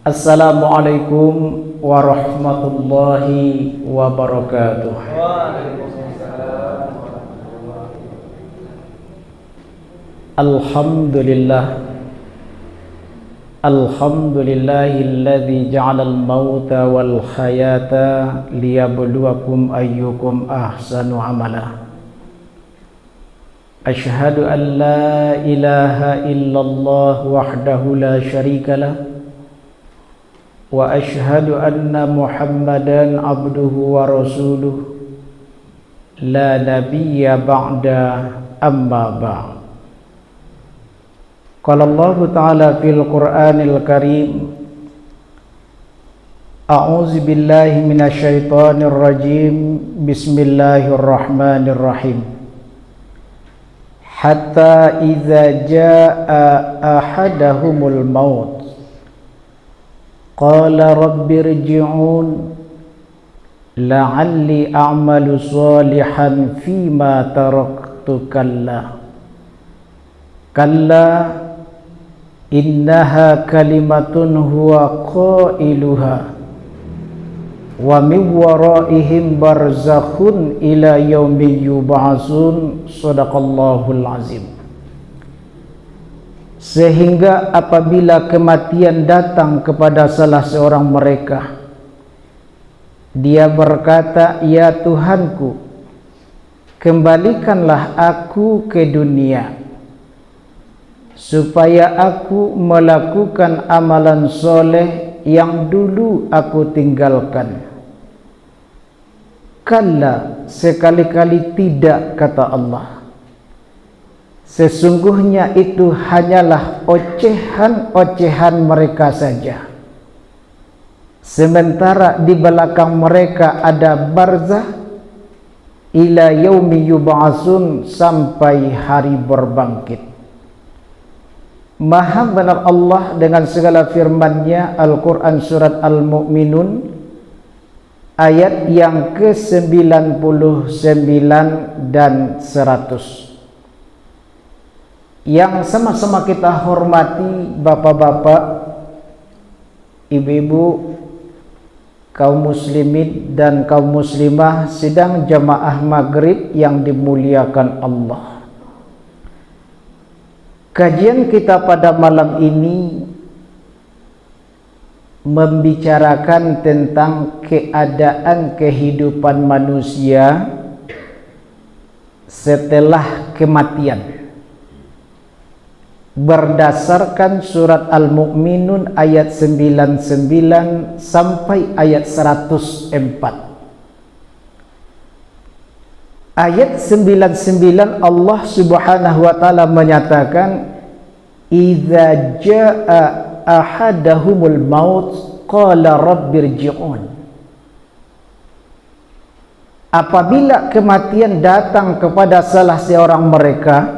Assalamualaikum warahmatullahi wabarakatuh. Alhamdulillahilladzi ja'alal mauta wal hayata liyabluwakum ayyukum ahsanu amala. Asyhadu an la ilaha illallah wahdahu la syarikalah wa asyhadu anna Muhammadan abduhu wa rasuluh la nabiyya ba'da amma ba'd. Qala Allah Ta'ala fil Qur'anil Karim, A'udzu billahi minasyaitonir rajim. Bismillahirrahmanirrahim. Hatta idza jaa ahadahumul maut qala rabbirji'un la'alli a'malu shalihan fima taraktu kalla innaha kalimatun huwa qailuha wa min waraihim barzakhun ila yaumi yub'atsun. Shadaqallahul azim. Sehingga apabila kematian datang kepada salah seorang mereka, dia berkata, ya Tuhanku, kembalikanlah aku ke dunia supaya aku melakukan amalan soleh yang dulu aku tinggalkan. Kalla, sekali-kali tidak, kata Allah. Sesungguhnya itu hanyalah ocehan-ocehan mereka saja. Sementara di belakang mereka ada barzah ila yaumi yub'atsun, sampai hari berbangkit. Maha benar Allah dengan segala firman-Nya. Al-Quran surat Al-Mu'minun ayat yang ke-99 dan 100. Yang sama-sama kita hormati bapak-bapak, ibu-ibu, kaum muslimin dan kaum muslimah sidang jamaah maghrib yang dimuliakan Allah. Kajian kita pada malam ini membicarakan tentang keadaan kehidupan manusia setelah kematian berdasarkan surat Al-Mu'minun ayat 99 sampai ayat 104. Ayat 99 Allah Subhanahu wa taala menyatakan, idza jaa ahadahumul maut qala rabbirji'un. Apabila kematian datang kepada salah seorang mereka,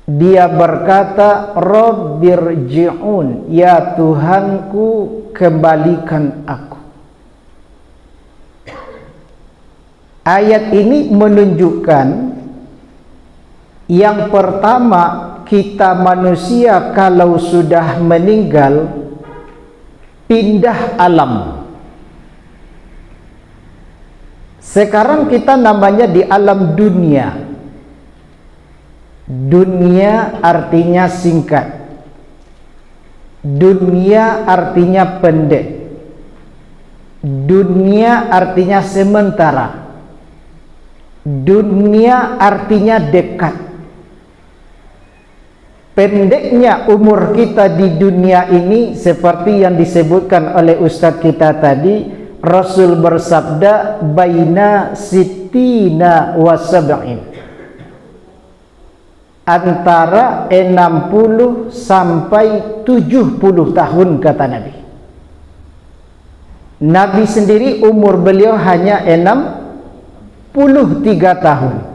dia berkata, rabbirji'un, ya Tuhanku, kembalikan aku. Ayat ini menunjukkan yang pertama, kita manusia kalau sudah meninggal pindah alam. Sekarang kita namanya di alam dunia. Dunia artinya singkat. Dunia artinya pendek. Dunia artinya sementara. Dunia artinya dekat. Pendeknya umur kita di dunia ini seperti yang disebutkan oleh ustadz kita tadi. Rasul bersabda, baina sittina wa sab'in, antara 60 sampai 70 tahun, kata Nabi. Nabi sendiri umur beliau hanya 63 tahun.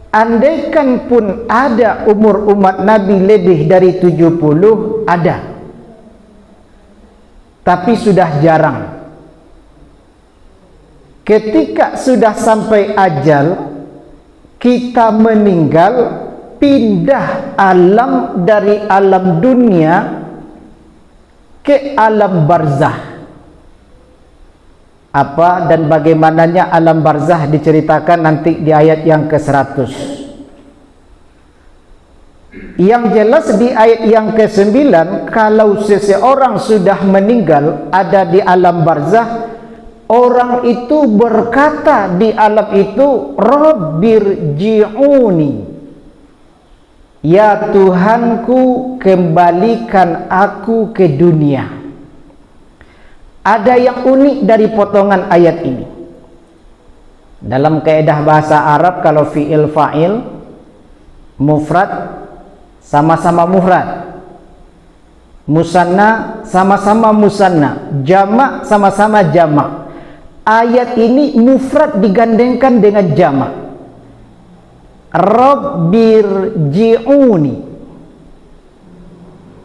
Andaikan pun ada umur umat Nabi lebih dari 70, ada. Tapi sudah jarang. Ketika sudah sampai ajal, kita meninggal, pindah alam dari alam dunia ke alam barzah. Apa dan bagaimananya alam barzah diceritakan nanti di ayat yang ke-100. Yang jelas di ayat yang ke-9, kalau seseorang sudah meninggal ada di alam barzah, orang itu berkata di alam itu, Rabbirji'uni, ya Tuhanku, kembalikan aku ke dunia. Ada yang unik dari potongan ayat ini. Dalam kaedah bahasa Arab, kalau fi'il fa'il mufrad sama-sama mufrad, musanna sama-sama musanna, jamak sama-sama jamak. Ayat ini mufrad digandengkan dengan jamak. Rabbirji'uni,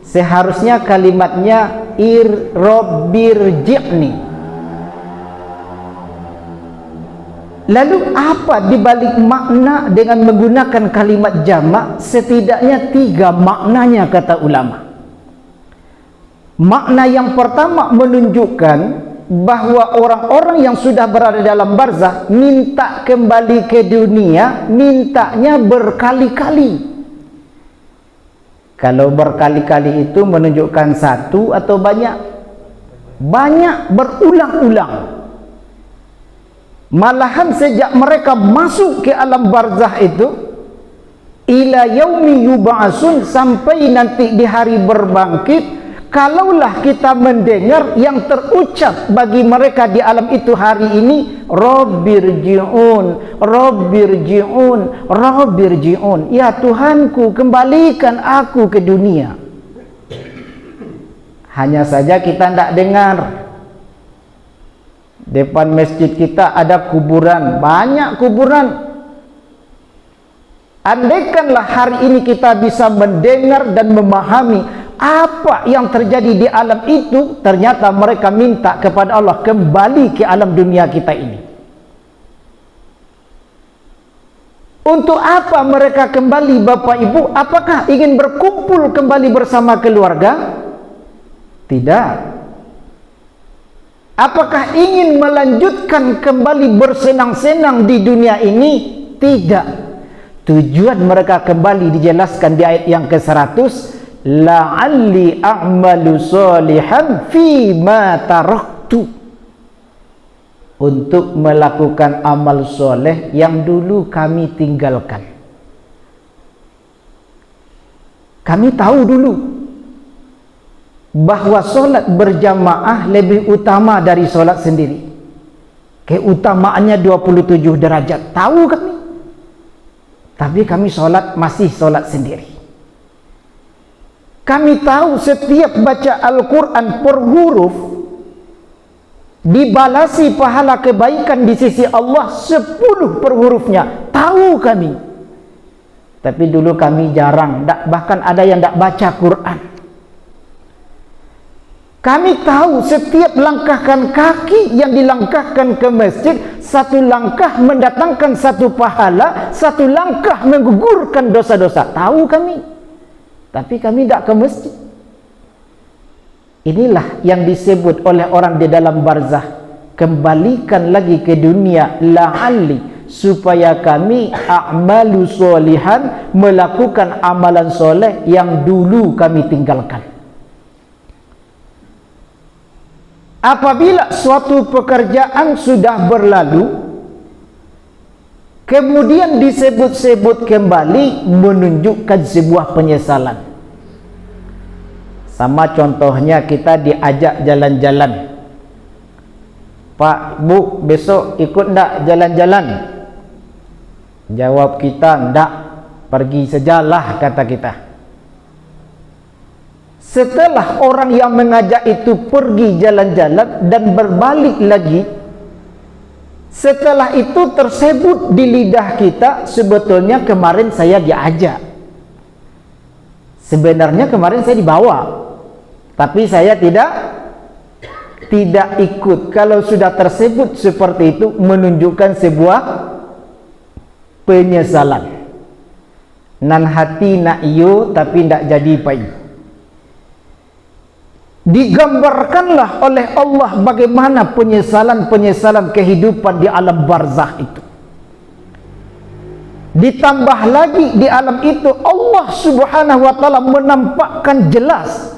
seharusnya kalimatnya Rabbirji'ni. Lalu apa dibalik makna dengan menggunakan kalimat jamak? Setidaknya 3 maknanya kata ulama. Makna yang pertama menunjukkan bahwa orang-orang yang sudah berada dalam barzah minta kembali ke dunia, mintanya berkali-kali. Kalau berkali-kali itu menunjukkan satu atau banyak? Banyak, berulang-ulang. Malahan sejak mereka masuk ke alam barzah itu, ila yaumi yub'atsun, sampai nanti di hari berbangkit, kalaulah kita mendengar yang terucap bagi mereka di alam itu hari ini, Rabbirji'un, Rabbirji'un, Rabbirji'un, ya Tuhanku, kembalikan aku ke dunia. Hanya saja kita tidak dengar. Depan masjid kita ada kuburan, banyak kuburan. Andaikanlah hari ini kita bisa mendengar dan memahami apa yang terjadi di alam itu, ternyata mereka minta kepada Allah kembali ke alam dunia kita ini. Untuk apa mereka kembali, Bapak Ibu? Apakah ingin berkumpul kembali bersama keluarga? Tidak. Apakah ingin melanjutkan kembali bersenang-senang di dunia ini? Tidak. Tujuan mereka kembali dijelaskan di ayat yang ke-100, la'alli a'malu sholihan fima taraktu, untuk melakukan amal soleh yang dulu kami tinggalkan. Kami tahu dulu bahwa solat berjamaah lebih utama dari solat sendiri. Keutamaannya 27 derajat, tahu kami. Tapi kami masih solat sendiri. Kami tahu setiap baca Al-Quran per huruf dibalasi pahala kebaikan di sisi Allah 10 per hurufnya, tahu kami. Tapi dulu kami jarang, bahkan ada yang tidak baca Quran. Kami tahu setiap langkahkan kaki yang dilangkahkan ke masjid, satu langkah mendatangkan satu pahala, satu langkah menggugurkan dosa-dosa. Tahu kami. Tapi kami tidak ke masjid. Inilah yang disebut oleh orang di dalam barzah. Kembalikan lagi ke dunia, la'alli, supaya kami a'malu sholihan, melakukan amalan soleh yang dulu kami tinggalkan. Apabila suatu pekerjaan sudah berlalu, kemudian disebut-sebut kembali, menunjukkan sebuah penyesalan. Sama contohnya kita diajak jalan-jalan. Pak, Bu, besok ikut ndak jalan-jalan? Jawab kita, ndak, pergi sajalah, kata kita. Setelah orang yang mengajak itu pergi jalan-jalan dan berbalik lagi, setelah itu tersebut di lidah kita, sebetulnya kemarin saya diajak, sebenarnya kemarin saya dibawa, tapi saya tidak ikut. Kalau sudah tersebut seperti itu, menunjukkan sebuah penyesalan. nan hati nak iyo tapi tidak jadi pai. Digambarkanlah oleh Allah bagaimana penyesalan-penyesalan kehidupan di alam barzakh itu. Ditambah lagi di alam itu Allah Subhanahu wa taala menampakkan jelas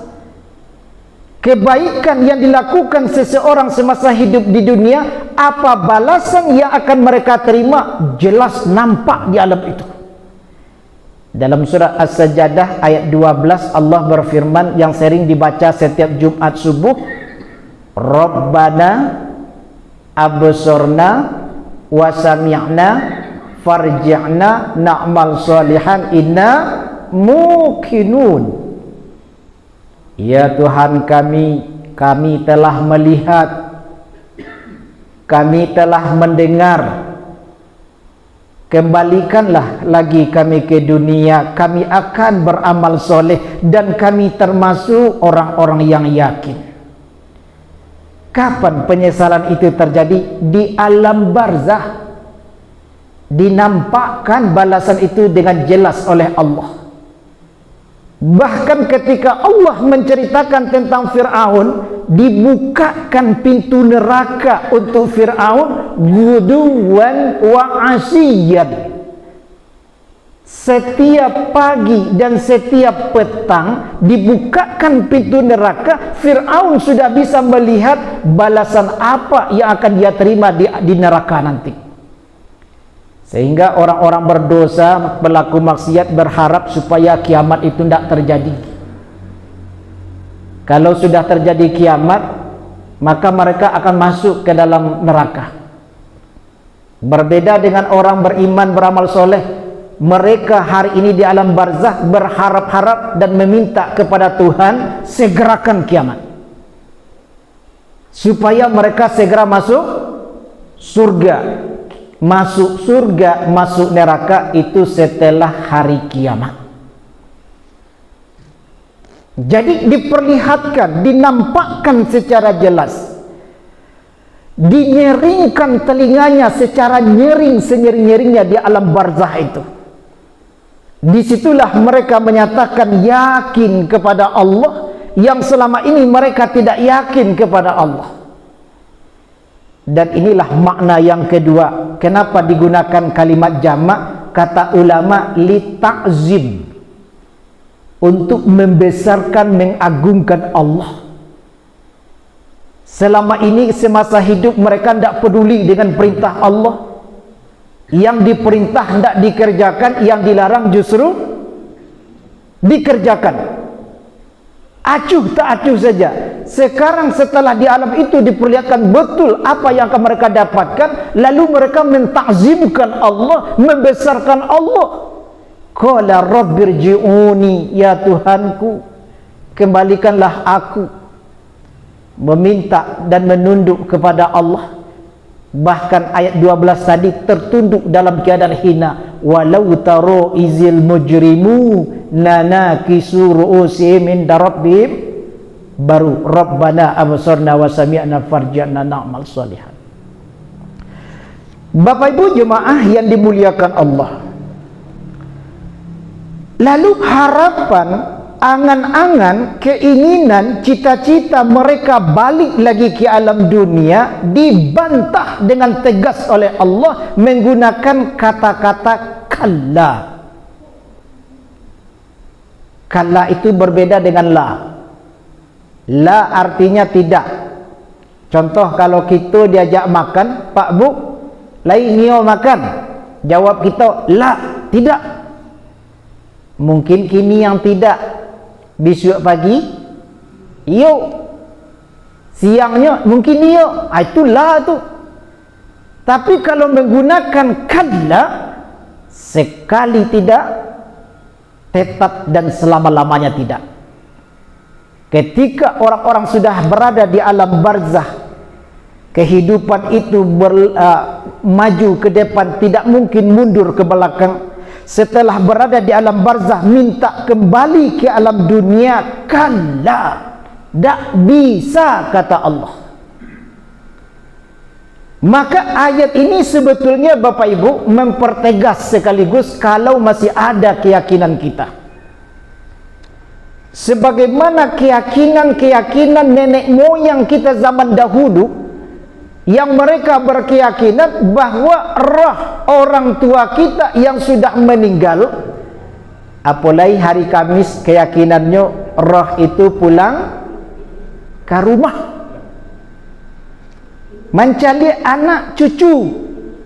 kebaikan yang dilakukan seseorang semasa hidup di dunia, apa balasan yang akan mereka terima, jelas nampak di alam itu. Dalam surah As-Sajdah ayat 12 Allah berfirman yang sering dibaca setiap Jumat subuh, Rabbana absorna wa sami'na farji'na na'mal salihan inna muqinun. Ya Tuhan kami telah melihat, kami telah mendengar, kembalikanlah lagi kami ke dunia, kami akan beramal soleh dan kami termasuk orang-orang yang yakin. Kapan penyesalan itu terjadi? Di alam barzakh. Dinampakkan balasan itu dengan jelas oleh Allah. Bahkan ketika Allah menceritakan tentang Fir'aun, dibukakan pintu neraka untuk Fir'aun guduwan wa asyiyan. Setiap pagi dan setiap petang dibukakan pintu neraka. Fir'aun sudah bisa melihat balasan apa yang akan dia terima di neraka nanti. Sehingga orang-orang berdosa, pelaku maksiat berharap supaya kiamat itu tidak terjadi. Kalau sudah terjadi kiamat, maka mereka akan masuk ke dalam neraka. Berbeda dengan orang beriman beramal soleh, mereka hari ini di alam barzakh berharap-harap dan meminta kepada Tuhan segerakan kiamat, supaya mereka segera masuk surga. Masuk surga, masuk neraka itu setelah hari kiamat. Jadi diperlihatkan, dinampakkan secara jelas, dinyeringkan telinganya secara nyering senyering-nyeringnya di alam barzakh itu. Disitulah mereka menyatakan yakin kepada Allah yang selama ini mereka tidak yakin kepada Allah. Dan inilah makna yang kedua. Kenapa digunakan kalimat jamak? Kata ulama, li ta'zim, untuk membesarkan, mengagungkan Allah. Selama ini semasa hidup mereka tidak peduli dengan perintah Allah. Yang diperintah tidak dikerjakan, yang dilarang justru dikerjakan. Acuh tak acuh saja. Sekarang setelah di alam itu diperlihatkan betul apa yang akan mereka dapatkan, lalu mereka mentakzimkan Allah, membesarkan Allah. Qala rabbirji'uni, ya Tuhanku, kembalikanlah aku. Meminta dan menunduk kepada Allah. Bahkan ayat 12 tadi tertunduk dalam keadaan hina. Walau taro izil mujrimu nanakisu ru'usihim inda rabbihim, baru Rabbana absorna wa sami'na farji'na na'mal salihan. Bapak Ibu jemaah yang dimuliakan Allah, lalu harapan, angan-angan, keinginan, cita-cita mereka balik lagi ke alam dunia dibantah dengan tegas oleh Allah menggunakan kata-kata kalla. Kalla itu berbeda dengan la. La artinya tidak. Contoh kalau kita diajak makan, Pak Bu, lain ngio makan. Jawab kita, la, tidak. Mungkin kini yang tidak, besok pagi yuk, siangnya mungkin yuk, itulah tu. Tapi kalau menggunakan kalla, sekali tidak, tetap dan selama-lamanya tidak. Ketika orang-orang sudah berada di alam barzakh, kehidupan itu maju ke depan, tidak mungkin mundur ke belakang. Setelah berada di alam barzakh, minta kembali ke alam dunia, kalla, tak bisa, kata Allah. Maka ayat ini sebetulnya Bapak Ibu mempertegas sekaligus kalau masih ada keyakinan kita, sebagaimana keyakinan nenek moyang kita zaman dahulu, yang mereka berkeyakinan bahwa roh orang tua kita yang sudah meninggal, apalagi hari Kamis keyakinannya roh itu pulang ke rumah mencari anak cucu,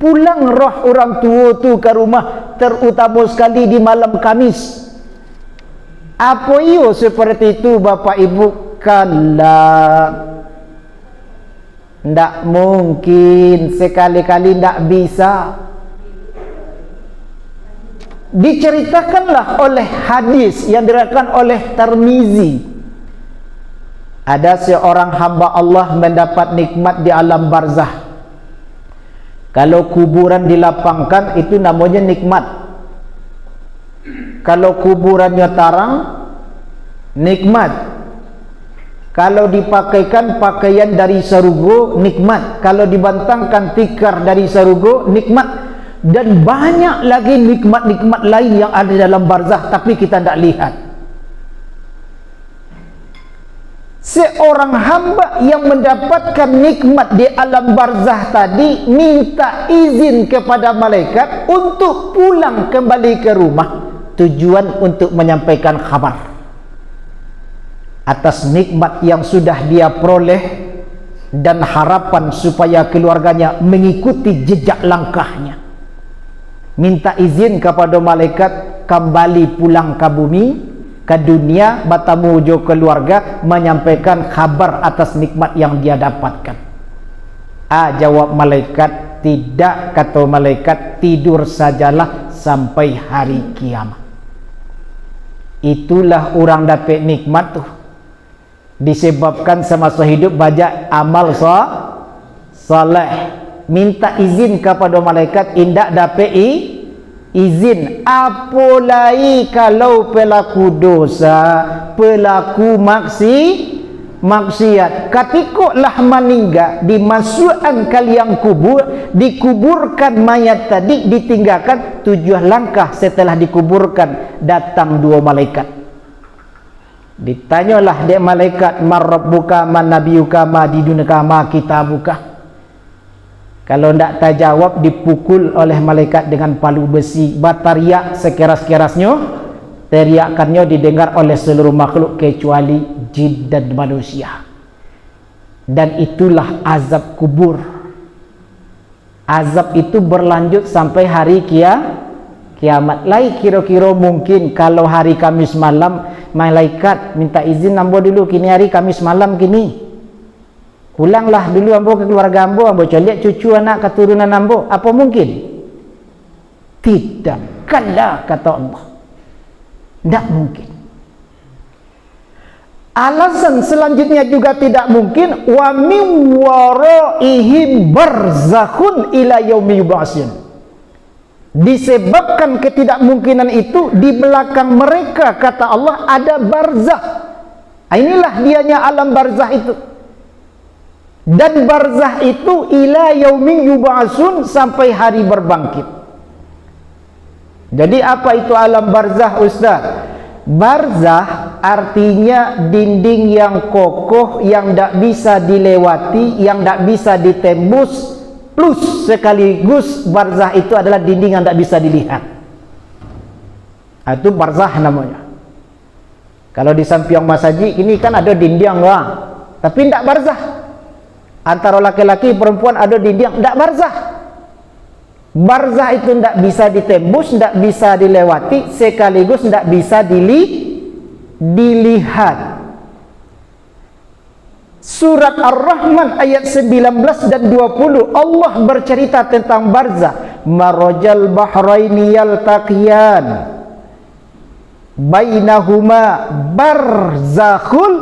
pulang roh orang tua tu ke rumah, terutama sekali di malam Kamis. Apa iyo seperti itu Bapak Ibu? Kalah, ndak mungkin, sekali-kali ndak bisa. Diceritakanlah oleh hadis yang diriwayatkan oleh Tirmizi, ada seorang hamba Allah mendapat nikmat di alam barzah. Kalau kuburan dilapangkan itu namanya nikmat. Kalau kuburannya tarang, nikmat. Kalau dipakaikan pakaian dari sarugo, nikmat. Kalau dibantangkan tikar dari sarugo, nikmat. Dan banyak lagi nikmat-nikmat lain yang ada dalam barzah, tapi kita tidak lihat. Seorang hamba yang mendapatkan nikmat di alam barzah tadi minta izin kepada malaikat untuk pulang kembali ke rumah, tujuan untuk menyampaikan khabar atas nikmat yang sudah dia peroleh dan harapan supaya keluarganya mengikuti jejak langkahnya. Minta izin kepada malaikat kembali pulang ke bumi, ke dunia, bertemu jo keluarga, menyampaikan kabar atas nikmat yang dia dapatkan. Jawab malaikat, tidak. Kata malaikat, tidur sajalah sampai hari kiamat. Itulah orang dapat nikmat tuh disebabkan semasa hidup banyak amal saleh. Minta izin kepada malaikat, indak dapat izin. Apalagi kalau pelaku dosa, pelaku maksiat, katikolah meninggal, dimasukkan ke liang kubur, dikuburkan mayat tadi, ditinggalkan 7 langkah setelah dikuburkan, datang 2 malaikat. Ditanyalah dia malaikat, man rabbuka, man nabiyuka, ma dinuka, ma kitabuka. Kalau tidak terjawab, dipukul oleh malaikat dengan palu besi, batariak sekeras-kerasnya, teriakannya didengar oleh seluruh makhluk kecuali jin dan manusia. Dan itulah azab kubur. Azab itu berlanjut sampai hari kiamat. Lai kira-kira mungkin kalau hari Kamis malam malaikat minta izin, ambo dulu kini hari Kamis malam kini, pulanglah dulu ambo ke keluarga ambo lihat cucu anak keturunan ambo. Apa mungkin? Tidak. Kala, kata Allah, tidak mungkin. Alasan selanjutnya juga tidak mungkin, wa min waraihim barzakhun ila yaumi yub'atsun. Disebabkan ketidakmungkinan itu, di belakang mereka, kata Allah, ada barzah. Inilah dianya alam barzah itu. Dan barzah itu ila yaumi yub'atsun, sampai hari berbangkit. Jadi apa itu alam barzah, Ustaz? Barzah artinya dinding yang kokoh, yang tidak bisa dilewati, yang tidak bisa ditembus, plus sekaligus barzah itu adalah dinding yang tidak bisa dilihat. Itu barzah namanya. Kalau di Sampiang Masaji ini kan ada dinding tapi tidak barzah. Antara laki-laki perempuan ada dinding, tidak barzah. Barzah itu tidak bisa ditembus, tidak bisa dilewati, sekaligus tidak bisa dilihat. Surat Ar-Rahman ayat 19 dan 20 Allah bercerita tentang barzah. Marajal bahraini yaltaqiyan bainahuma barzakhul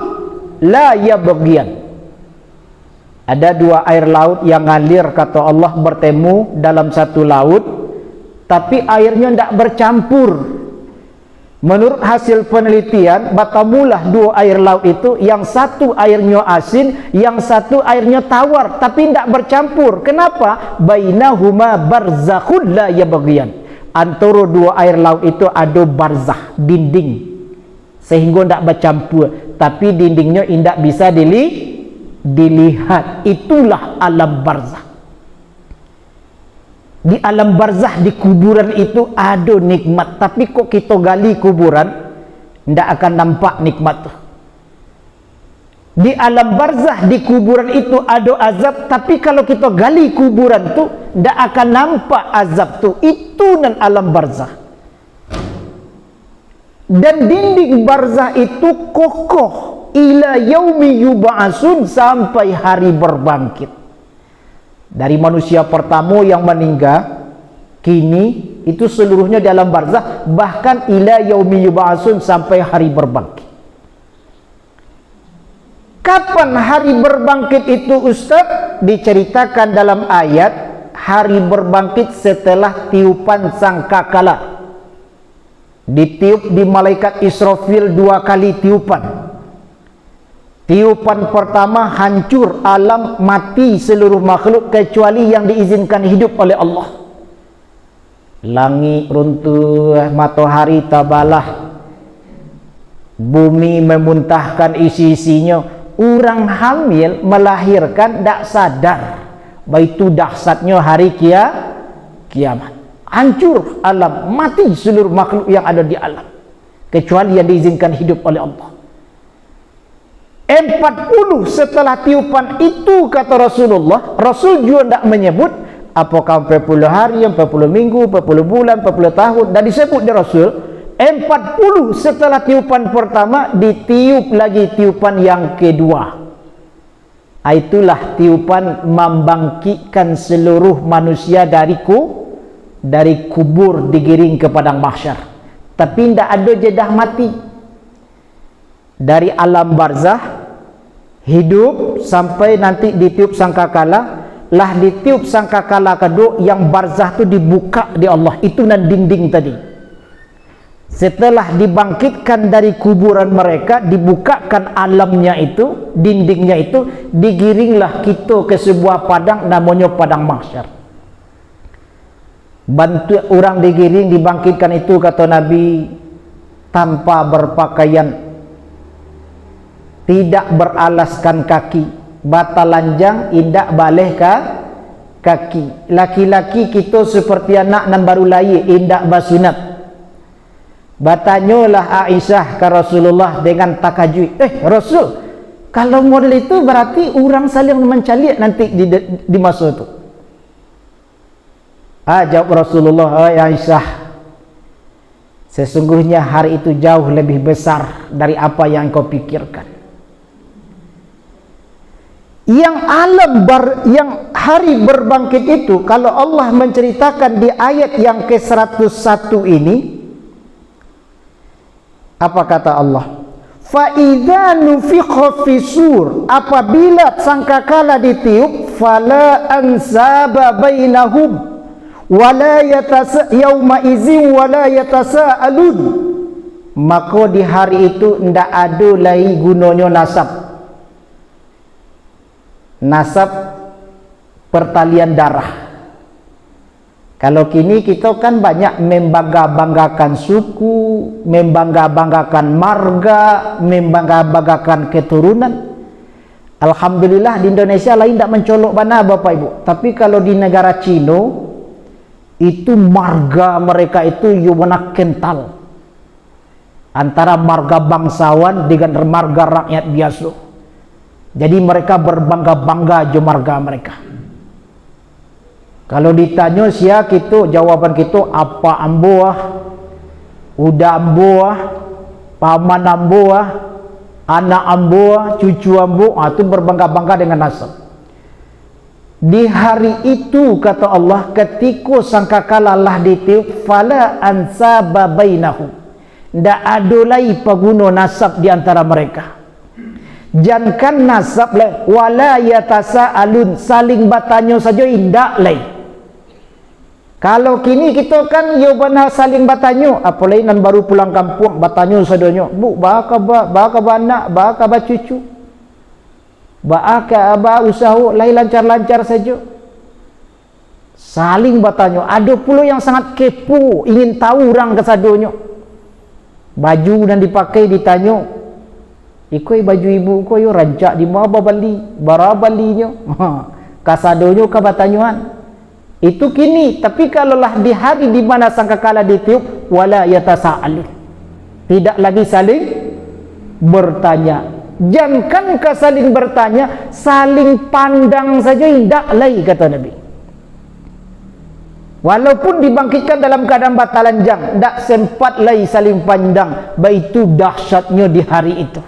la yabghiyan. Ada 2 air laut yang ngalir, kata Allah, bertemu dalam satu laut, tapi airnya tidak bercampur. Menurut hasil penelitian, batamulah dua air laut itu, yang satu airnya asin, yang satu airnya tawar, tapi tidak bercampur. Kenapa? Bainahuma barzakhun la yabghiyan. Antara dua air laut itu ada barzah, dinding, sehingga tidak bercampur, tapi dindingnya tidak bisa dilihat. Itulah alam barzah. Di alam barzah, di kuburan itu ada nikmat, tapi kok kita gali kuburan, tidak akan nampak nikmat tu. Di alam barzah, di kuburan itu ada azab, tapi kalau kita gali kuburan tu, tidak akan nampak azab tu. Itu nan alam barzah. Dan dinding barzah itu kokoh ila yaumi yub'atsun, sampai hari berbangkit. Dari manusia pertama yang meninggal, kini itu seluruhnya di alam barzah, bahkan ila yaumi yub'atsun, sampai hari berbangkit. Kapan hari berbangkit itu, Ustaz? Diceritakan dalam ayat, hari berbangkit setelah tiupan sangkakala. Ditiup di malaikat Israfil 2 kali tiupan. Tiupan pertama hancur alam, mati seluruh makhluk kecuali yang diizinkan hidup oleh Allah. Langit runtuh, matahari tabalah, bumi memuntahkan isi-isinya. Orang hamil melahirkan tak sadar, itu dahsyatnya hari kiamat. Hancur alam, mati seluruh makhluk yang ada di alam kecuali yang diizinkan hidup oleh Allah. 40 setelah tiupan itu, kata Rasulullah. Rasul juga tidak menyebut apakah 40 hari, 40 minggu, 40 bulan, 40 tahun, dan disebut di Rasul 40 setelah tiupan pertama, ditiup lagi tiupan yang kedua. Itulah tiupan membangkitkan seluruh manusia dari kubur, digiring ke padang mahsyar. Tapi tidak ada jedah mati. Dari alam barzah hidup sampai nanti ditiup sangkakala, lah ditiup sangkakala kedua, yang barzah tu dibuka di Allah, itu nan dinding tadi. Setelah dibangkitkan dari kuburan mereka, dibukakan alamnya itu, dindingnya itu, digiringlah kita ke sebuah padang, namanya padang mahsyar. Bantu orang digiring, dibangkitkan itu, kata Nabi, tanpa berpakaian, tidak beralaskan kaki, batalanjang, indak baleh kaki. Laki-laki kita seperti anak nan baru lahir, indak basunat. Batanyalah Aisyah ke Rasulullah dengan takajui, Rasul, kalau model itu berarti orang saling mencaliak nanti di masa itu. Jawab Rasulullah, Aisyah, sesungguhnya hari itu jauh lebih besar dari apa yang kau pikirkan. Yang hari berbangkit itu, kalau Allah menceritakan di ayat yang ke-101 ini, apa kata Allah? Fa'idha nufikha fisur, apabila sangkakala ditiup, fala ansaba bainahum wala yawma izin wala yatasa'alun, maka di hari itu tidak ada lagi gunanya nasab pertalian darah. Kalau kini kita kan banyak membangga-banggakan suku, membangga-banggakan marga, membangga-banggakan keturunan. Alhamdulillah di Indonesia lain tidak mencolok mana Bapak Ibu. Tapi kalau di negara Cina, itu marga mereka itu yuwana kental, antara marga bangsawan dengan marga rakyat biasa. Jadi mereka berbangga-bangga jo marga mereka. Kalau ditanya siapa kita, jawaban kita apa amboah, udah amboah, paman amboah, anak amboah, cucu amboah, itu berbangga-bangga dengan nasab. Di hari itu, kata Allah, ketika sangkakala lah ditiup, fala ansaba bainahum, tidak ada lagi pengguna nasab di antara mereka. Jangan nasab le, wala yatasa'alun, saling bertanya saja indak le. Kalau kini kita kan yo benar saling bertanya, apalagi nan baru pulang kampung bertanya sadonyo, bu baka anak, baka cucu, baka usaha lain lancar-lancar saja. Saling bertanya. Ada pula yang sangat kepo, ingin tahu orang kesadonyo. Baju dan dipakai ditanya, ikoi baju ibu ko yo rancak di mana bali, bara balinya. Kasadonyo ka batanyuan. Itu kini, tapi kalaulah di hari di mana sangkakala ditiup, wala yatasaalun. Tidak lagi saling bertanya. Jangan ke saling bertanya, saling pandang saja tidak lagi, kata Nabi. Walaupun dibangkitkan dalam keadaan batalan jang, tak sempat lagi saling pandang. Itu dahsyatnya di hari itu.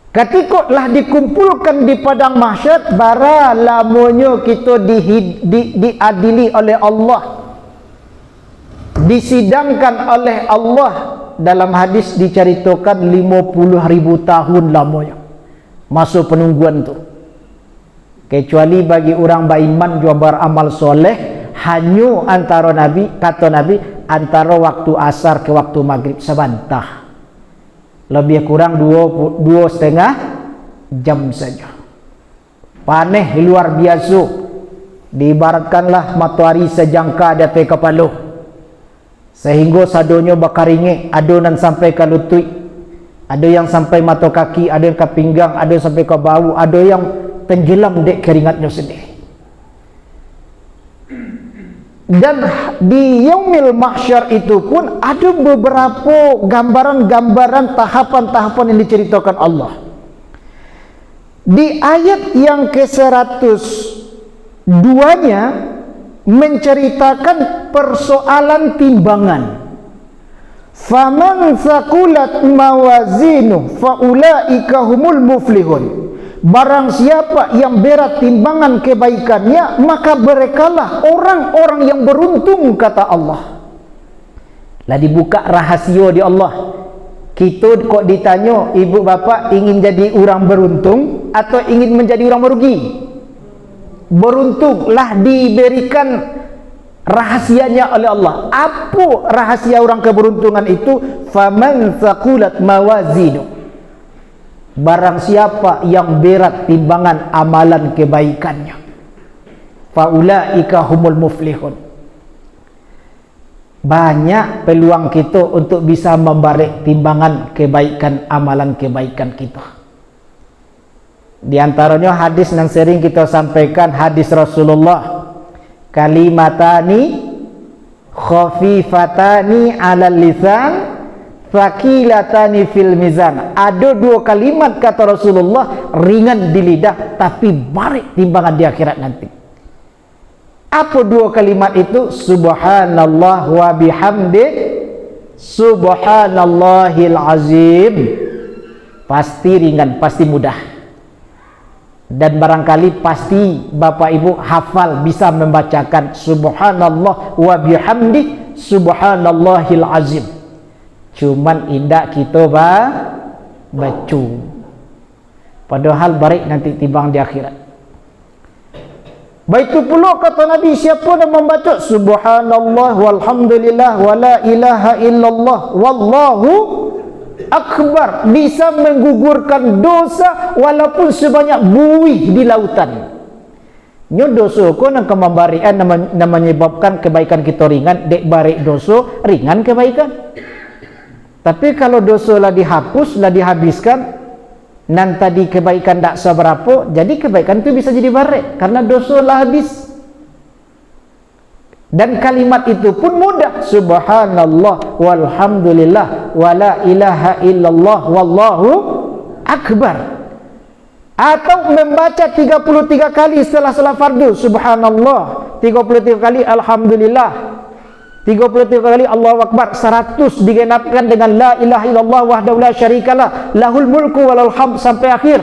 Ketika lah dikumpulkan di padang mahsyar, bara lamanya kita diadili oleh Allah, disidangkan oleh Allah. Dalam hadis diceritakan 50.000 tahun lamanya masa penungguan tu. Kecuali bagi orang beriman juga beramal soleh, hanya antara Nabi, kata Nabi, antara waktu asar ke waktu maghrib sebantah, lebih kurang 2,5 jam saja. Paneh luar biasa, diibaratkanlah matahari sejangka di atas kepala, sehingga sadonyo bakaringe, adonan sampai ke lutut, ada yang sampai mata kaki, ada yang ke pinggang, ada yang sampai ke bahu, ada yang tenggelam dek keringatnya sendiri. Dan di yaumil mahsyar itu pun ada beberapa gambaran-gambaran tahapan-tahapan yang diceritakan Allah. Di ayat yang ke-102-nya menceritakan persoalan timbangan. Faman thaqulat mawazinu faulaika humul muflihun. Barang siapa yang berat timbangan kebaikannya, maka merekalah orang-orang yang beruntung, kata Allah. Lah dibuka rahasia di Allah. Kita kok ditanya, ibu bapa ingin jadi orang beruntung atau ingin menjadi orang merugi? Beruntung. Lah diberikan rahasianya oleh Allah. Apa rahasia orang keberuntungan itu? Faman thaqulat mawazinu. Barang siapa yang berat timbangan amalan kebaikannya, faulaika humul muflihun. Banyak peluang kita untuk bisa membarik timbangan kebaikan, amalan kebaikan kita. Di antaranya hadis yang sering kita sampaikan, hadis Rasulullah, kalimatani khafifatani alal lisan thaqilatani fil mizan. Ada dua kalimat, kata Rasulullah, ringan di lidah tapi barik timbangan di akhirat nanti. Apa dua kalimat itu? Subhanallah wa bihamdi, subhanallahil azim. Pasti ringan, pasti mudah. Dan barangkali pasti Bapak Ibu hafal, bisa membacakan subhanallah wa bihamdi, subhanallahil azim. Cuman indak kita baca. Padahal baik nanti timbang di akhirat. Baik itu pula kata Nabi, siapa yang membaca subhanallah walhamdulillah wala ilaha illallah wallahu akbar, bisa menggugurkan dosa walaupun sebanyak buih di lautan. Nyo dosa ko nang kemambarian menyebabkan kebaikan kita ringan, dek barik dosa ringan kebaikan. Tapi kalau dosa lah dihapus, lah dihabiskan, nan tadi kebaikan tak seberapa, jadi kebaikan itu bisa jadi barik karena dosa lah habis. Dan kalimat itu pun mudah, subhanallah walhamdulillah wala ilaha illallah wallahu akbar. Atau membaca 33 kali setelah salat fardu, subhanallah, 33 kali alhamdulillah, 33 kali Allahu Akbar, 100 digenapkan dengan la ilaha illallah wahdahu la syarikalah lahul mulku walal hamd sampai akhir.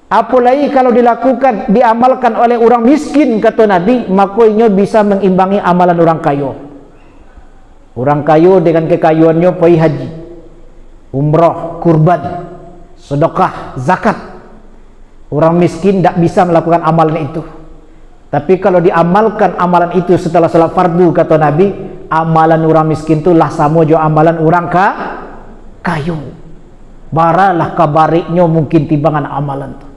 Apalagi kalau dilakukan, diamalkan oleh orang miskin, kata Nabi, maka ia bisa mengimbangi amalan orang kaya. Orang kaya dengan kekayuannya pergi haji, umrah, kurban, sedekah, zakat. Orang miskin tak bisa melakukan amalan itu. Tapi kalau diamalkan amalan itu setelah salat fardu, kata Nabi, amalan orang miskin tu lah sama jo amalan orang kayu. Baralah kabariknya mungkin timbangan amalan tu.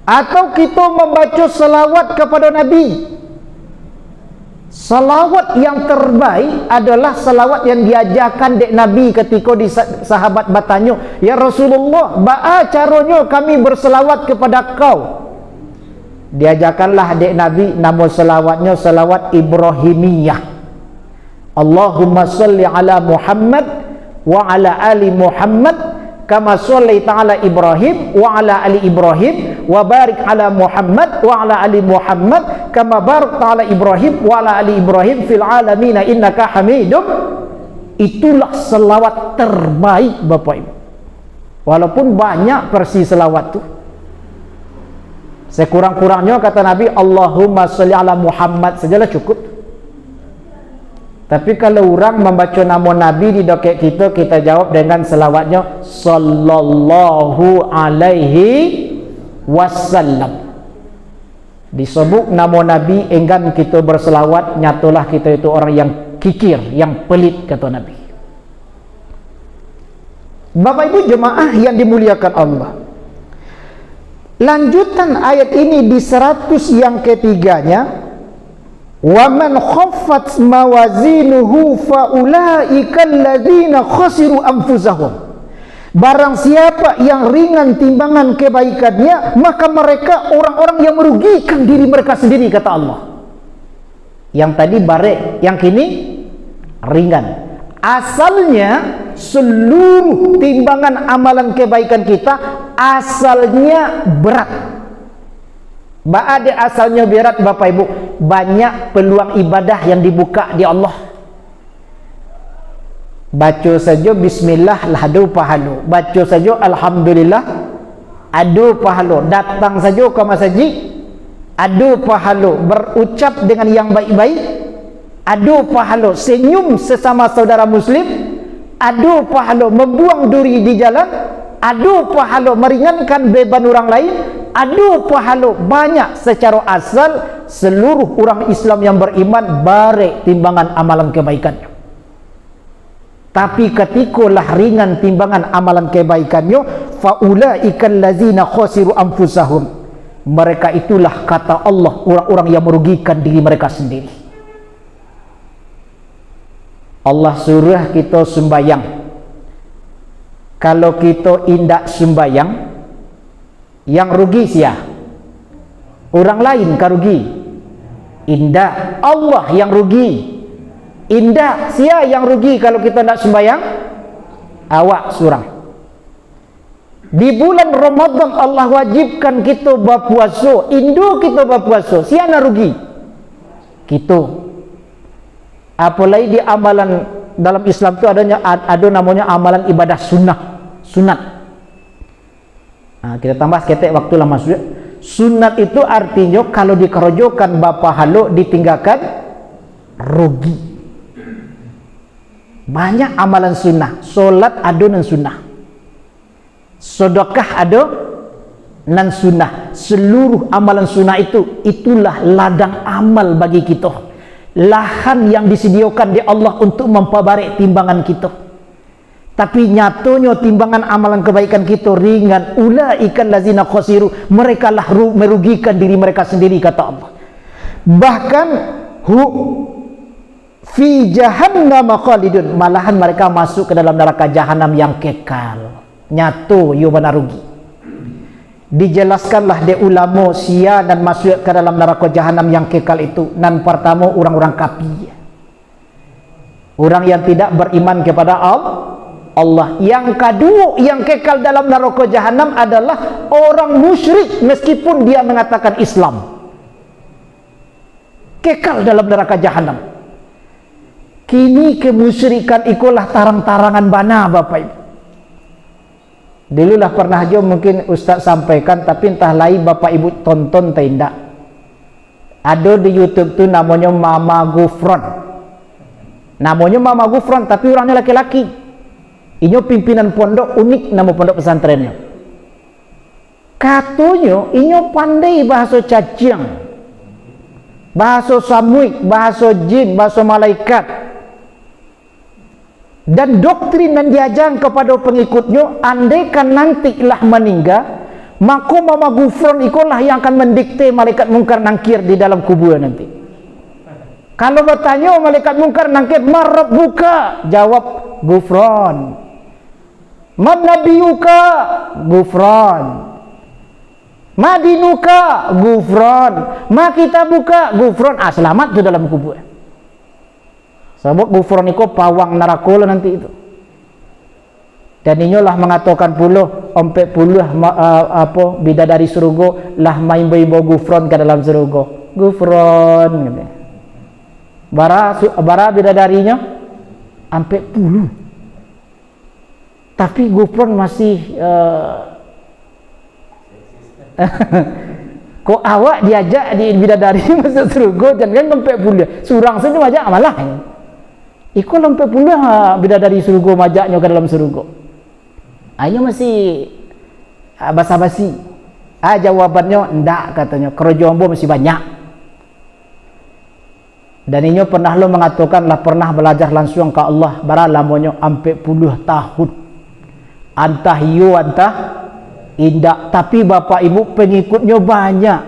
Atau kita membaca selawat kepada Nabi. Salawat yang terbaik adalah salawat yang diajarkan dek Nabi ketika di sahabat bertanya, "Ya Rasulullah, ba'a caranya kami berselawat kepada kau?" Diajarkanlah dek Nabi nama salawatnya salawat Ibrahimiyah. Allahumma salli ala Muhammad wa ala ali Muhammad kama shallaita ala Ibrahim wa ala ali Ibrahim wa barik ala Muhammad wa ala ali Muhammad kama barakta ala Ibrahim wa ala ali Ibrahim fil alamin innaka Hamidum. Itulah selawat terbaik Bapak Ibu. Walaupun banyak versi selawat tu, sekurang-kurangnya kata Nabi Allahumma sholli ala Muhammad sajalah cukup. Tapi kalau orang membaca nama Nabi di doket kita, kita jawab dengan selawatnya sallallahu alaihi wasallam. Disebut nama Nabi, enggan kita berselawat, nyatulah kita itu orang yang kikir, yang pelit, kata Nabi. Bapak Ibu jemaah yang dimuliakan Allah, lanjutan ayat ini di 100 yang ketiganya, wa man khaffat mawazinuhu faulaika alladzina khasiru anfusahum. Barang siapa yang ringan timbangan kebaikannya, maka mereka orang-orang yang merugikan diri mereka sendiri, kata Allah. Yang tadi bare, yang kini ringan. Asalnya seluruh timbangan amalan kebaikan kita asalnya berat. Ba'ade asalnya berat Bapak Ibu, banyak peluang ibadah yang dibuka di Allah. Baca saja bismillah lah ada pahala, baca saja alhamdulillah ada pahala, datang saja ke masjid ada pahala, berucap dengan yang baik-baik ada pahala, senyum sesama saudara muslim ada pahala, membuang duri di jalan ada pahala, meringankan beban orang lain ada pahala. Banyak secara asal seluruh orang Islam yang beriman bare timbangan amalan kebaikannya. Tapi ketikalah ringan timbangan amalan kebaikannya, faulaikal ladzina khasiru anfusahum, mereka itulah kata Allah orang-orang yang merugikan diri mereka sendiri. Allah suruh kita sembayang. Kalau kita indak sembayang, yang rugi siapa? Orang lain kan rugi? Indak, Allah yang rugi. Indak, siapa yang rugi kalau kita nak sembayang? Awak surang. Di bulan Ramadan Allah wajibkan kita berpuasa, Indo kita berpuasa, siapa nak rugi? Kita. Apalagi di amalan dalam Islam itu ada namanya amalan ibadah sunnah, sunat. Nah, kita tambah seketek waktu lama sudah. Sunat itu artinya kalau dikerojokan bapa halo ditinggalkan rugi. Banyak amalan sunnah, solat ada nan sunnah, sedekah ada nan sunnah. Seluruh amalan sunnah itu, itulah ladang amal bagi kita, lahan yang disediakan di Allah untuk memperbarik timbangan kita. Tapi nyatanya timbangan amalan kebaikan kita ringan. Ulaikal ladzina khasiru, mereka lah merugikan diri mereka sendiri, kata Allah. Bahkan fi jahannam khalidun, malahan mereka masuk ke dalam neraka jahanam yang kekal. Nyato yo benar rugi. Dijelaskanlah de ulama sia dan masuk ke dalam neraka jahanam yang kekal itu. Nan pertama orang-orang kafir, orang yang tidak beriman kepada Allah. Yang kedua yang kekal dalam neraka jahanam adalah orang musyrik meskipun dia mengatakan Islam. Kekal dalam neraka jahanam. Kini kemusyrikan ikulah tarang-tarangan bana Bapak Ibu. Dululah pernah aja mungkin Ustaz sampaikan, tapi entah lain Bapak Ibu tonton atau tidak. Ada di YouTube tuh namanya Mama Gufron. Namanya Mama Gufron tapi orangnya laki-laki. Ini pimpinan pondok, unik nama pondok pesantrennya. Katanya inyo pandai bahasa cacing, bahasa samuik, bahasa jin, bahasa malaikat. Dan doktrin yang diajarkan kepada pengikutnya, andaikan nantilah meninggal, maka Mama Gufron itulah yang akan mendikte malaikat mungkar nangkir di dalam kubur nanti. Kalau bertanya malaikat mungkar nangkir, "Man buka?" Jawab, "Gufron." "Man nabiyuka?" "Gufron." "Ma dinuka?" "Gufron." "Ma kita buka?" "Gufron." Selamat tu dalam kubur. Sebab Gufron itu pawang neraka lah nanti itu. Dan inilah mengatakan puluh ompek puluh bidadari surga lah main bawa Gufron ke dalam surga. Gufron gitu. Bara bidadarinya ompek puluh. Tapi Gufron masih kok awak diajak di bidadari masuk surga dan kan ompek puluh. Surang saja majak malah. Ikut ompek puluh bidadari surga majaknya ke dalam surga. Ayo masih basa-basi. Jawabannya enggak, katanya kerja ambo masih banyak. Dan ini pernah lo mengatakan lah pernah belajar langsung ke Allah bara lamonyo ampe puluh tahun. Antah hiu antah indah, tapi bapak ibu pengikutnya banyak.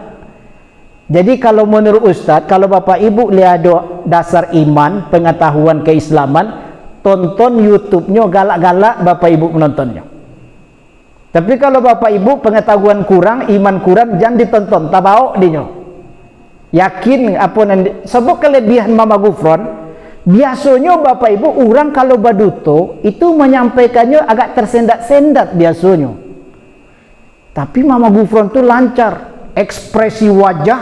Jadi kalau menurut Ustadz, kalau bapak ibu lihat dasar iman, pengetahuan keislaman, tonton YouTube-nya galak-galak bapak ibu menontonnya. Tapi kalau bapak ibu pengetahuan kurang, iman kurang, jangan ditonton, tabau dinyo. Yakin apa nanti sebab kelebihan Mama Gufron, biasanya bapak ibu orang kalau baduto itu menyampaikannya agak tersendat-sendat biasanya. Tapi Mama Gufron itu lancar, ekspresi wajah,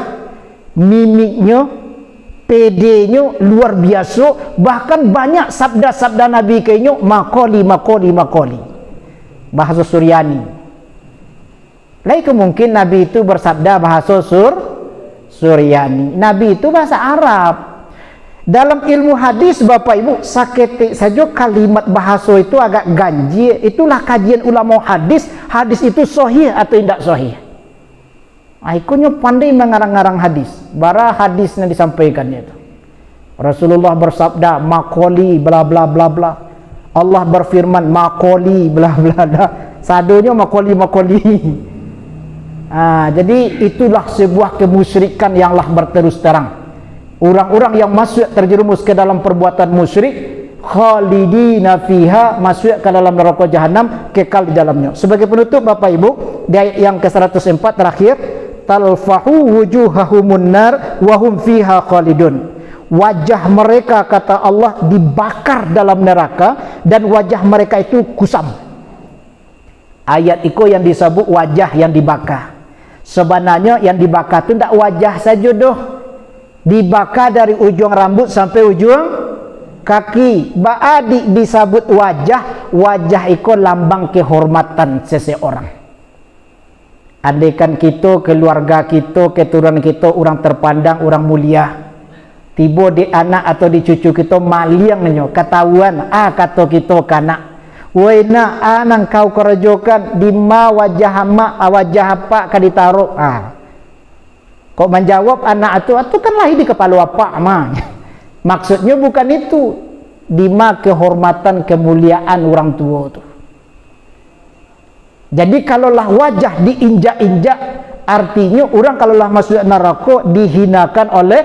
mimiknya, PD-nya luar biasa, bahkan banyak sabda-sabda Nabi kayaknya makoli bahasa Suryani. Lain mungkin Nabi itu bersabda bahasa Suryani. Nabi itu bahasa Arab. Dalam ilmu hadis bapak ibu sakit saja kalimat bahasa itu agak ganjil. Itulah kajian ulama hadis. Hadis itu sahih atau tidak sahih. Ikonnya pandai mengarang-arang hadis. Bara hadisnya disampaikannya itu. Rasulullah bersabda makoli bla bla bla bla. Allah berfirman makoli bla bla bla. Sadonya makoli. Jadi itulah sebuah kemusyrikan yang lah berterus terang. Orang-orang yang masuk terjerumus ke dalam perbuatan musyrik, khalidina fiha, masuk ke dalam neraka jahanam, kekal di dalamnya. Sebagai penutup bapak ibu, di ayat yang ke-104 terakhir, talfahu wujuhahumun nar wa hum fiha khalidun. Wajah mereka, kata Allah, dibakar dalam neraka dan wajah mereka itu kusam. Ayat itu yang disebut wajah yang dibakar. Sebenarnya yang dibakar itu tidak wajah saja doh. Dibakar dari ujung rambut sampai ujung kaki. Baadik disebut wajah. Wajah itu lambang kehormatan seseorang. Andaikan kita, keluarga kita, keturunan kita orang terpandang, orang mulia, tiba di anak atau di cucu kita maliangnya, ketahuan kata kita kanak, woi nak nang kau kerjokan di ma wajah mak wajah apa ka ditaruh. Kok menjawab anak itu kan lahir di kepala apa mah. Maksudnya bukan itu, di ma kehormatan kemuliaan orang tua itu. Jadi kalaulah wajah diinjak-injak, artinya orang kalaulah masuk neraka dihinakan oleh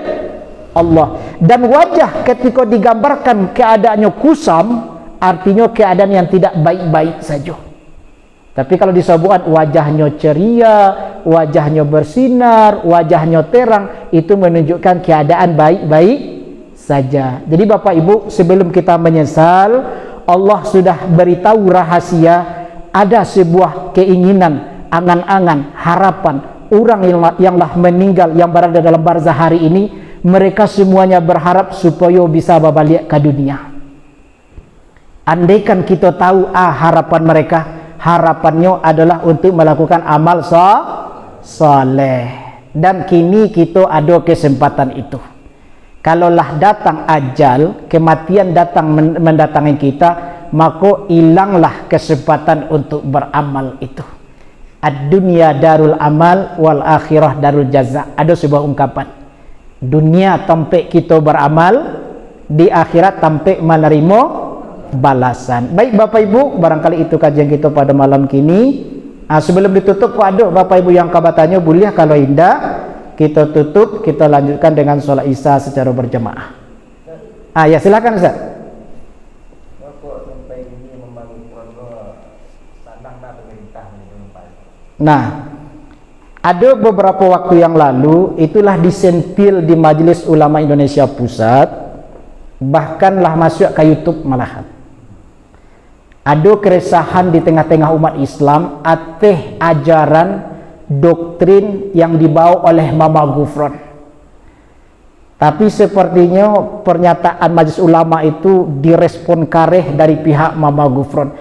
Allah. Dan wajah ketika digambarkan keadaannya kusam, artinya keadaan yang tidak baik-baik saja. Tapi kalau disebut wajahnya ceria, wajahnya bersinar, wajahnya terang, itu menunjukkan keadaan baik-baik saja. Jadi bapak ibu, sebelum kita menyesal, Allah sudah beritahu rahasia. Ada sebuah keinginan, angan-angan, harapan orang yang lah meninggal, yang berada dalam barzah hari ini, mereka semuanya berharap supaya bisa balik ke dunia. Andaikan kita tahu harapan mereka, harapannya adalah untuk melakukan amal saleh. Dan kini kita ada kesempatan itu. Kalaulah datang ajal, kematian datang mendatangi kita, maka hilanglah kesempatan untuk beramal itu. Ad-dunya darul amal wal akhirah darul jaza. Ada sebuah ungkapan. Dunia tempat kita beramal, di akhirat tempat menerima balasan. Baik Bapak Ibu, barangkali itu kajian kita pada malam kini. Sebelum ditutup, ada Bapak Ibu yang kabarnya boleh, kalau indah kita tutup, kita lanjutkan dengan sholat isya secara berjemaah. Ya silakan Ustaz. Nah, ada beberapa waktu yang lalu itulah disentil di Majelis Ulama Indonesia Pusat, bahkanlah masuk ke YouTube malahan. Ada keresahan di tengah-tengah umat Islam atas ajaran doktrin yang dibawa oleh Mama Gufron. Tapi sepertinya pernyataan Majelis Ulama itu direspon kareh dari pihak Mama Gufron.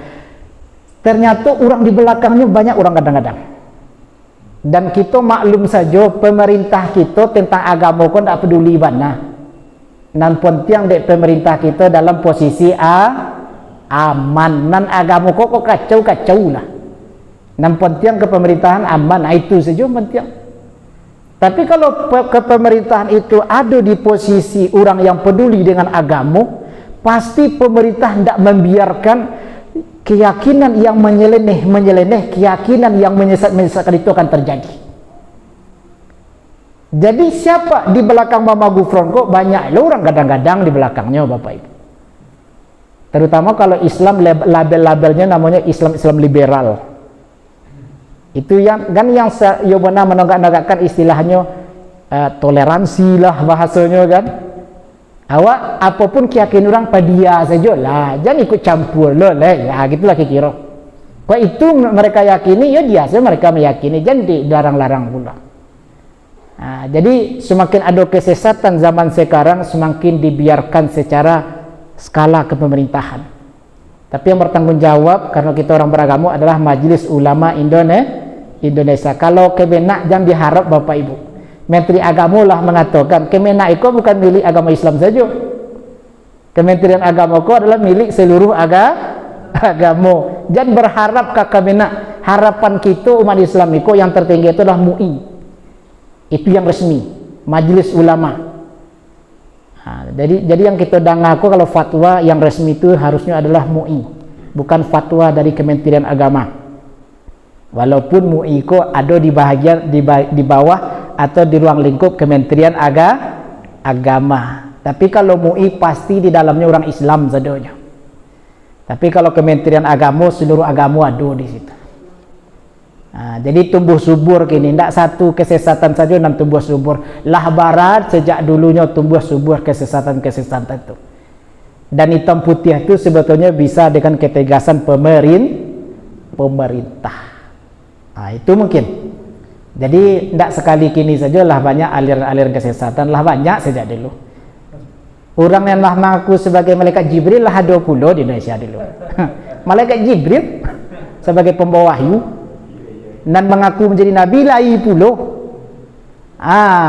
Ternyata orang di belakangnya banyak orang kadang-kadang. Dan kita maklum saja pemerintah kita tentang agama kok tidak peduli mana. Nan penting dek pemerintah kita dalam posisi aman. Nan agama kok kacau-kacau lah. Nan penting ke pemerintahan aman, itu saja penting. Tapi kalau kepemerintahan itu ada di posisi orang yang peduli dengan agama, pasti pemerintah tidak membiarkan keyakinan yang menyeleneh, keyakinan yang menyesatkan itu akan terjadi. Jadi siapa di belakang Mama Gufron kok banyak orang kadang-kadang di belakangnya Bapak Ibu. Terutama kalau Islam label-labelnya namanya Islam liberal. Itu yang kan yang benar menegakkan istilahnya toleransi lah bahasanya kan. Awak apapun keyakinan orang padia saja lah, jangan ikut campur loh, ya gitulah kira. Kok itu mereka yakini, ya biasa mereka meyakini, jangan dilarang-larang pula. Jadi semakin ada kesesatan zaman sekarang, semakin dibiarkan secara skala kepemerintahan. Tapi yang bertanggung jawab karena kita orang beragama adalah Majelis Ulama Indonesia. Kalau kemenak jangan diharap Bapak Ibu. Menteri Agama lah mengatakan Kemenak itu bukan milik agama Islam saja. Kementerian Agama itu adalah milik seluruh agama. Jangan berharap ke Kemenak. Harapan kita umat Islam itu yang tertinggi itu adalah MUI. Itu yang resmi, Majelis Ulama. Jadi yang kita dengarkan kalau fatwa yang resmi itu harusnya adalah MUI, bukan fatwa dari Kementerian Agama. Walaupun MUI itu ada di bahagian di bawah atau di ruang lingkup Kementerian Agama. Tapi kalau MUI pasti di dalamnya orang Islam sadonya. Tapi kalau Kementerian Agama seluruh agama ada di situ. Jadi tumbuh subur kini, tidak satu kesesatan saja dan tumbuh subur. Lah barat sejak dulunya tumbuh subur kesesatan-kesesatan itu. Dan hitam putih itu sebetulnya bisa dengan ketegasan pemerintah. Itu mungkin. Jadi tidak sekali kini saja lah banyak aliran-aliran kesesatan, lah banyak sejak dulu. Orang yang lah mengaku sebagai malaikat Jibril lah 20 di Indonesia dulu. Malaikat Jibril sebagai pembawa wahyu dan mengaku menjadi nabi lah 10.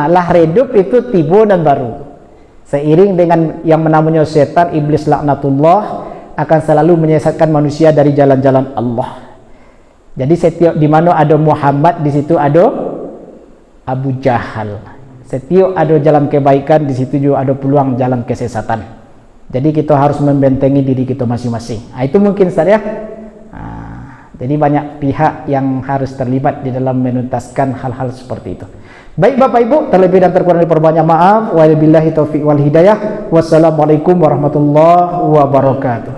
Lah redup itu tiba dan baru. Seiring dengan yang namanya setan, iblis laknatullah akan selalu menyesatkan manusia dari jalan-jalan Allah. Jadi setiap di mana ada Muhammad, di situ ada Abu Jahal. Setiap ada jalan kebaikan, di situ juga ada peluang jalan kesesatan. Jadi kita harus membentengi diri kita masing-masing. Itu mungkin Ustaz ya. Jadi banyak pihak yang harus terlibat di dalam menuntaskan hal-hal seperti itu. Baik Bapak Ibu, terlebih dan terkurang diperbanyak maaf. Wabillahi taufiq wal hidayah. Wassalamualaikum warahmatullahi wabarakatuh.